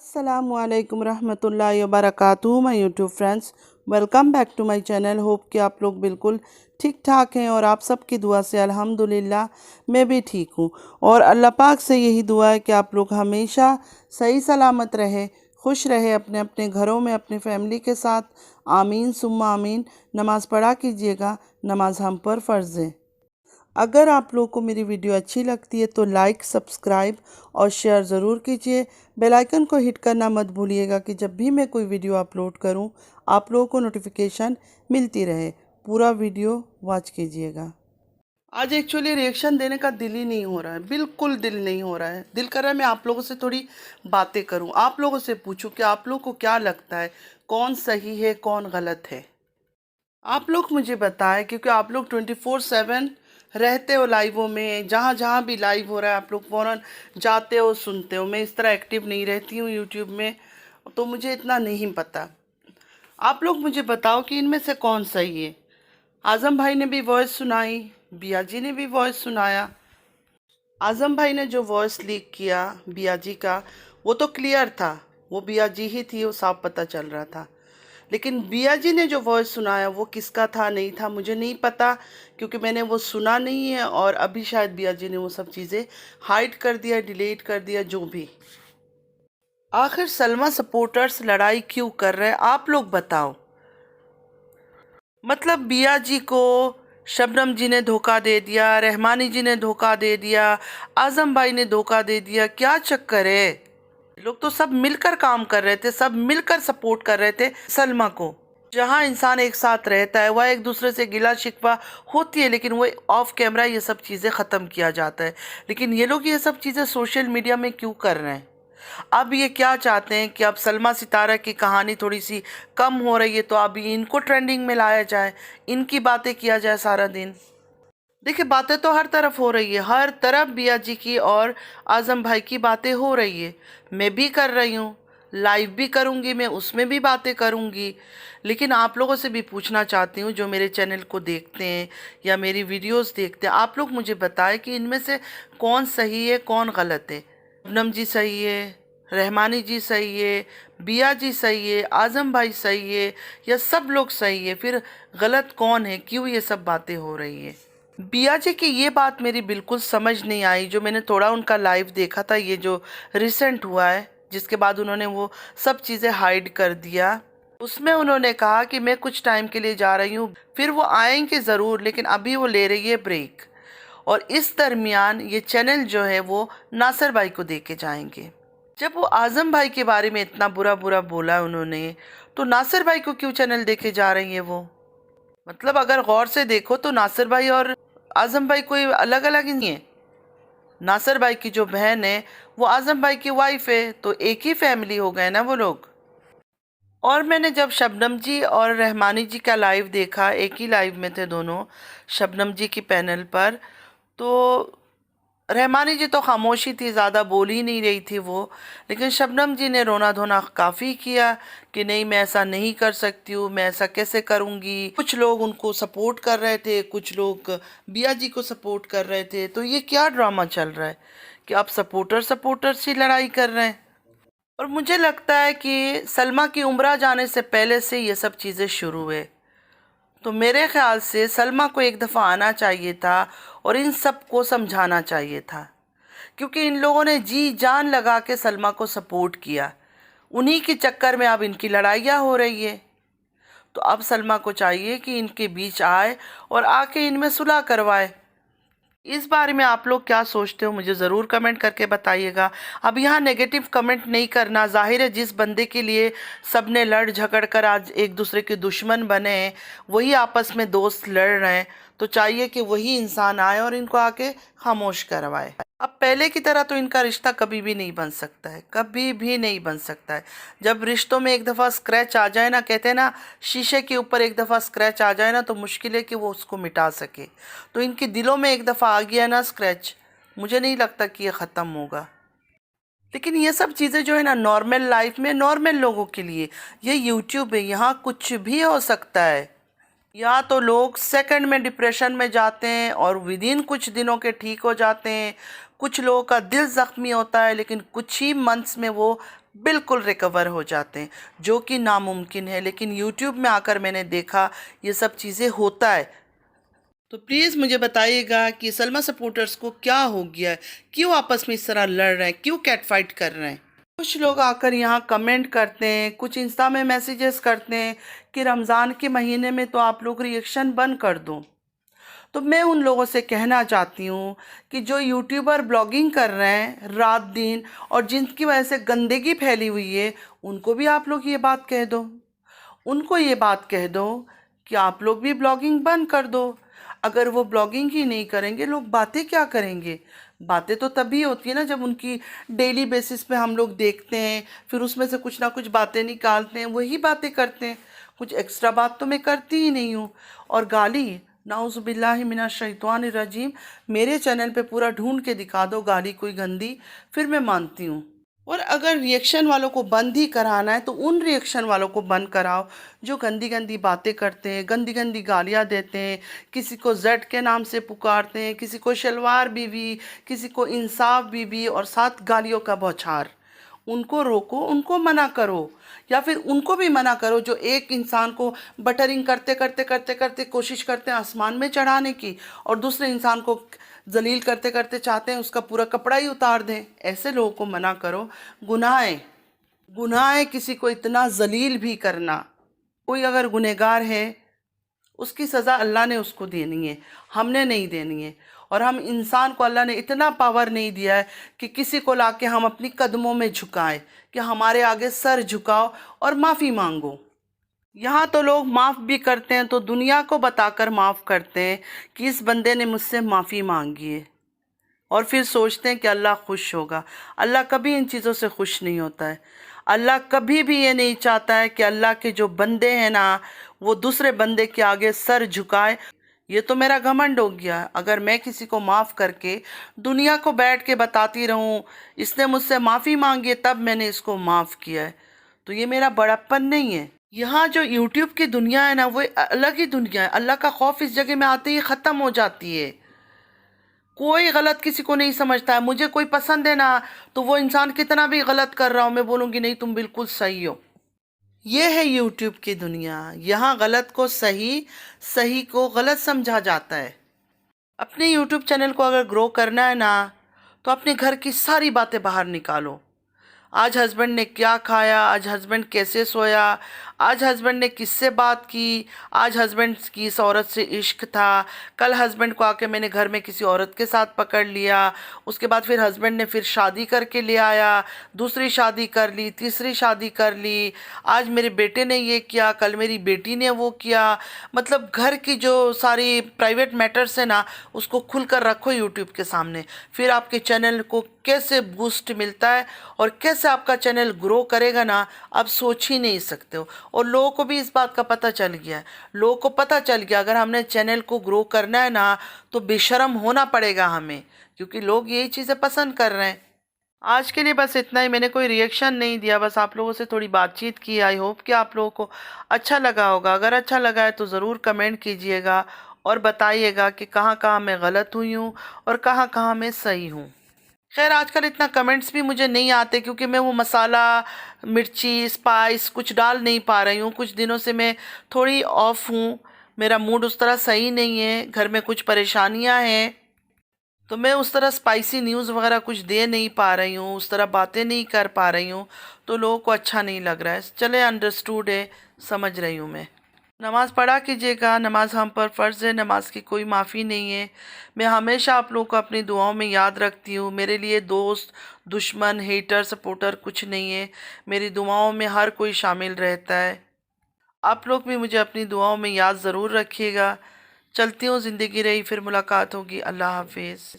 अस्सलामुअलैकुम रहमतुल्लाहि व बरकातुहू my YouTube friends, welcome back to my channel. Hope कि आप लोग बिल्कुल ठीक ठाक हैं और आप सबकी दुआ से अल्हम्दुलिल्लाह मैं भी ठीक हूँ। और अल्लाह पाक से यही दुआ है कि आप लोग हमेशा सही सलामत रहे, खुश रहे अपने अपने घरों में अपनी फैमिली के साथ। आमीन सुम्मा आमीन। नमाज़ पढ़ा कीजिएगा, नमाज हम पर फ़र्ज़ है। अगर आप लोगों को मेरी वीडियो अच्छी लगती है तो लाइक, सब्सक्राइब और शेयर ज़रूर कीजिए। बेल आइकन को हिट करना मत भूलिएगा कि जब भी मैं कोई वीडियो अपलोड करूं आप लोगों को नोटिफिकेशन मिलती रहे। पूरा वीडियो वॉच कीजिएगा। आज एक्चुअली रिएक्शन देने का दिल ही नहीं हो रहा है, बिल्कुल दिल नहीं हो रहा है। दिल कर रहा है मैं आप लोगों से थोड़ी बातें करूं, आप लोगों से पूछूं कि आप लोगों को क्या लगता है, कौन सही है कौन गलत है। आप लोग मुझे बताएं, क्योंकि आप लोग 24/7 रहते हो लाइवों में। जहाँ जहाँ भी लाइव हो रहा है आप लोग फ़ौरन जाते हो, सुनते हो। मैं इस तरह एक्टिव नहीं रहती हूँ यूट्यूब में, तो मुझे इतना नहीं पता। आप लोग मुझे बताओ कि इनमें से कौन सही है। आज़म भाई ने भी वॉइस सुनाई, बिया जी ने भी वॉइस सुनाया। आज़म भाई ने जो वॉइस लीक किया बिया जी का, वो तो क्लियर था, वो बिया जी ही थी, वो साफ पता चल रहा था। लेकिन बिया जी ने जो वॉइस सुनाया वो किसका था नहीं था मुझे नहीं पता, क्योंकि मैंने वो सुना नहीं है। और अभी शायद बिया जी ने वो सब चीज़ें हाइड कर दिया, डिलीट कर दिया, जो भी। आखिर सलमा सपोर्टर्स लड़ाई क्यों कर रहे हैं आप लोग बताओ। मतलब बिया जी को शबनम जी ने धोखा दे दिया, रहमानी जी ने धोखा दे दिया, आज़म भाई ने धोखा दे दिया, क्या चक्कर है। लोग तो सब मिलकर काम कर रहे थे, सब मिलकर सपोर्ट कर रहे थे सलमा को। जहाँ इंसान एक साथ रहता है वह एक दूसरे से गिला शिकवा होती है, लेकिन वो ऑफ कैमरा ये सब चीज़ें ख़त्म किया जाता है। लेकिन ये लोग ये सब चीज़ें सोशल मीडिया में क्यों कर रहे हैं। अब ये क्या चाहते हैं कि अब सलमा सितारा की कहानी थोड़ी सी कम हो रही है तो अब इनको ट्रेंडिंग में लाया जाए, इनकी बातें किया जाए सारा दिन। देखिए बातें तो हर तरफ हो रही है, हर तरफ बिया जी की और आज़म भाई की बातें हो रही है। मैं भी कर रही हूँ, लाइव भी करूँगी, मैं उसमें भी बातें करूँगी। लेकिन आप लोगों से भी पूछना चाहती हूँ जो मेरे चैनल को देखते हैं या मेरी वीडियोस देखते हैं, आप लोग मुझे बताएं कि इनमें से कौन सही है कौन गलत है। शबनम जी सही है, रहमानी जी सही है, बिया जी सही है, आज़म भाई सही है, या सब लोग सही है। फिर गलत कौन है, क्यों ये सब बातें हो रही है। बिया जी की ये बात मेरी बिल्कुल समझ नहीं आई। जो मैंने थोड़ा उनका लाइव देखा था, ये जो रिसेंट हुआ है जिसके बाद उन्होंने वो सब चीज़ें हाइड कर दिया, उसमें उन्होंने कहा कि मैं कुछ टाइम के लिए जा रही हूँ, फिर वो आएंगे ज़रूर, लेकिन अभी वो ले रही है ब्रेक। और इस दरमियान ये चैनल जो है वो नासिर भाई को दे के जाएंगे। जब वो आज़म भाई के बारे में इतना बुरा बुरा बोला उन्होंने, तो नासिर भाई को क्यों चैनल दे के जा रही है वो। मतलब अगर गौर से देखो तो नासिर भाई और आज़म भाई कोई अलग अलग ही नहीं है। नासिर भाई की जो बहन है वो आज़म भाई की वाइफ है, तो एक ही फैमिली हो गए ना वो लोग। और मैंने जब शबनम जी और रहमानी जी का लाइव देखा, एक ही लाइव में थे दोनों, शबनम जी की पैनल पर, तो रहमानी जी तो खामोशी थी, ज़्यादा बोल ही नहीं रही थी वो। लेकिन शबनम जी ने रोना धोना काफ़ी किया कि नहीं मैं ऐसा नहीं कर सकती हूँ, मैं ऐसा कैसे करूँगी। कुछ लोग उनको सपोर्ट कर रहे थे, कुछ लोग बिया जी को सपोर्ट कर रहे थे। तो ये क्या ड्रामा चल रहा है कि आप सपोर्टर्स ही लड़ाई कर रहे हैं। और मुझे लगता है कि सलमा की उम्र जाने से पहले से ये सब चीज़ें शुरू है। तो मेरे ख्याल से सलमा को एक दफ़ा आना चाहिए था और इन सब को समझाना चाहिए था, क्योंकि इन लोगों ने जी जान लगा के सलमा को सपोर्ट किया। उन्हीं के चक्कर में अब इनकी लड़ाइयाँ हो रही है। तो अब सलमा को चाहिए कि इनके बीच आए और आके इनमें सुलह करवाए। इस बारे में आप लोग क्या सोचते हो मुझे ज़रूर कमेंट करके बताइएगा। अब यहाँ नेगेटिव कमेंट नहीं करना। जाहिर है जिस बंदे के लिए सबने लड़ झगड़ कर आज एक दूसरे के दुश्मन बने हैं, वही आपस में दोस्त लड़ रहे हैं, तो चाहिए कि वही इंसान आए और इनको आके खामोश करवाए। अब पहले की तरह तो इनका रिश्ता कभी भी नहीं बन सकता है, कभी भी नहीं बन सकता है। जब रिश्तों में एक दफ़ा स्क्रैच आ जाए ना, कहते हैं ना शीशे के ऊपर एक दफ़ा स्क्रैच आ जाए ना, तो मुश्किल है कि वो उसको मिटा सके। तो इनके दिलों में एक दफ़ा आ गया ना स्क्रैच, मुझे नहीं लगता कि ये ख़त्म होगा। लेकिन ये सब चीज़ें जो है ना नॉर्मल लाइफ में नॉर्मल लोगों के लिए, ये यूट्यूब है, यहाँ कुछ भी हो सकता है। या तो लोग सेकंड में डिप्रेशन में जाते हैं और विद इन कुछ दिनों के ठीक हो जाते हैं। कुछ लोगों का दिल ज़ख्मी होता है लेकिन कुछ ही मंथ्स में वो बिल्कुल रिकवर हो जाते हैं, जो कि नामुमकिन है। लेकिन यूट्यूब में आकर मैंने देखा ये सब चीज़ें होता है। तो प्लीज़ मुझे बताइएगा कि सलमा सपोर्टर्स को क्या हो गया है, क्यों आपस में इस तरह लड़ रहे हैं, क्यों कैट फाइट कर रहे हैं। कुछ लोग आकर यहाँ कमेंट करते हैं, कुछ इंस्टा में मैसेजेस करते हैं कि रमज़ान के महीने में तो आप लोग रिएक्शन बंद कर दो। तो मैं उन लोगों से कहना चाहती हूँ कि जो यूट्यूबर ब्लॉगिंग कर रहे हैं रात दिन और जिनकी वजह से गंदगी फैली हुई है, उनको भी आप लोग ये बात कह दो। उनको ये बात कह दो कि आप लोग भी ब्लॉगिंग बंद कर दो। अगर वो ब्लॉगिंग ही नहीं करेंगे, लोग बातें क्या करेंगे। बातें तो तभी होती है ना जब उनकी डेली बेसिस पे हम लोग देखते हैं, फिर उसमें से कुछ ना कुछ बातें निकालते हैं, वही बातें करते हैं। कुछ एक्स्ट्रा बात तो मैं करती ही नहीं हूँ। और गाली, नाउज़ुबिल्लाहि मिनश शैतानिर रजीम, मेरे चैनल पे पूरा ढूंढ के दिखा दो गाली कोई गंदी, फिर मैं मानती हूँ। और अगर रिएक्शन वालों को बंद ही कराना है तो उन रिएक्शन वालों को बंद कराओ जो गंदी गंदी बातें करते हैं, गंदी गंदी गालियाँ देते हैं, किसी को जेड के नाम से पुकारते हैं, किसी को शलवार बीवी, किसी को इंसाफ बीवी और साथ गालियों का बौछार। उनको रोको, उनको मना करो, या फिर उनको भी मना करो जो एक इंसान को बटरिंग करते करते करते करते कोशिश करते हैं आसमान में चढ़ाने की, और दूसरे इंसान को जलील करते करते चाहते हैं उसका पूरा कपड़ा ही उतार दें। ऐसे लोगों को मना करो। गुनाह है, गुनाह है किसी को इतना जलील भी करना। कोई अगर गुनहगार है, उसकी सज़ा अल्लाह ने उसको देनी है, हमने नहीं देनी है। और हम इंसान को अल्लाह ने इतना पावर नहीं दिया है कि किसी को लाके हम अपनी कदमों में झुकाएं कि हमारे आगे सर झुकाओ और माफ़ी मांगो। यहाँ तो लोग माफ़ भी करते हैं तो दुनिया को बताकर माफ़ करते हैं कि इस बंदे ने मुझसे माफ़ी मांगी है, और फिर सोचते हैं कि अल्लाह खुश होगा। अल्लाह कभी इन चीज़ों से खुश नहीं होता है। अल्लाह कभी भी ये नहीं चाहता है कि अल्लाह के जो बंदे हैं ना, वो दूसरे बंदे के आगे सर झुकाए। ये तो मेरा घमंड हो गया। अगर मैं किसी को माफ़ करके दुनिया को बैठ के बताती रहूं इसने मुझसे माफ़ी मांगी है तब मैंने इसको माफ़ किया है, तो ये मेरा बड़प्पन नहीं है। यहाँ जो यूट्यूब की दुनिया है ना, वो अलग ही दुनिया है। अल्लाह का खौफ इस जगह में आते ही ख़त्म हो जाती है। कोई गलत किसी को नहीं समझता है। मुझे कोई पसंद है ना, तो वो इंसान कितना भी गलत कर रहा हो, मैं बोलूँगी नहीं तुम बिल्कुल सही हो। ये है यूट्यूब की दुनिया। यहाँ गलत को सही, सही को गलत समझा जाता है। अपने यूट्यूब चैनल को अगर ग्रो करना है ना, तो अपने घर की सारी बातें बाहर निकालो। आज हस्बैंड ने क्या खाया, आज हस्बैंड कैसे सोया, आज हस्बैंड ने किससे बात की, आज हस्बैंड की इस औरत से इश्क था, कल हस्बैंड को आके मैंने घर में किसी औरत के साथ पकड़ लिया, उसके बाद फिर हस्बैंड ने फिर शादी करके ले आया, दूसरी शादी कर ली, तीसरी शादी कर ली, आज मेरे बेटे ने ये किया, कल मेरी बेटी ने वो किया। मतलब घर की जो सारी प्राइवेट मैटर्स है ना, उसको खुलकर रखो यूट्यूब के सामने। फिर आपके चैनल को कैसे बूस्ट मिलता है और कैसे आपका चैनल ग्रो करेगा ना, आप सोच ही नहीं सकते हो। और लोगों को भी इस बात का पता चल गया है। लोगों को पता चल गया अगर हमने चैनल को ग्रो करना है ना, तो बेशर्म होना पड़ेगा हमें, क्योंकि लोग यही चीज़ें पसंद कर रहे हैं। आज के लिए बस इतना ही। मैंने कोई रिएक्शन नहीं दिया, बस आप लोगों से थोड़ी बातचीत की। आई होप कि आप लोगों को अच्छा लगा होगा। अगर अच्छा लगा है तो ज़रूर कमेंट कीजिएगा और बताइएगा कि कहाँ कहाँ मैं गलत हुई हूँ और कहाँ कहाँ मैं सही हूँ। खैर आजकल इतना कमेंट्स भी मुझे नहीं आते, क्योंकि मैं वो मसाला, मिर्ची, स्पाइस कुछ डाल नहीं पा रही हूँ। कुछ दिनों से मैं थोड़ी ऑफ हूँ, मेरा मूड उस तरह सही नहीं है, घर में कुछ परेशानियाँ हैं, तो मैं उस तरह स्पाइसी न्यूज़ वगैरह कुछ दे नहीं पा रही हूँ, उस तरह बातें नहीं कर पा रही हूँ, तो लोगों को अच्छा नहीं लग रहा है। चले, अंडरस्टूड है, समझ रही हूँ मैं। नमाज़ पढ़ा कीजिएगा, नमाज हम पर फ़र्ज़ है, नमाज की कोई माफ़ी नहीं है। मैं हमेशा आप लोगों को अपनी दुआओं में याद रखती हूँ। मेरे लिए दोस्त, दुश्मन, हेटर, सपोर्टर कुछ नहीं है। मेरी दुआओं में हर कोई शामिल रहता है। आप लोग भी मुझे अपनी दुआओं में याद ज़रूर रखिएगा। चलती हूँ, ज़िंदगी रही, फिर मुलाकात होगी। अल्लाह हाफिज़।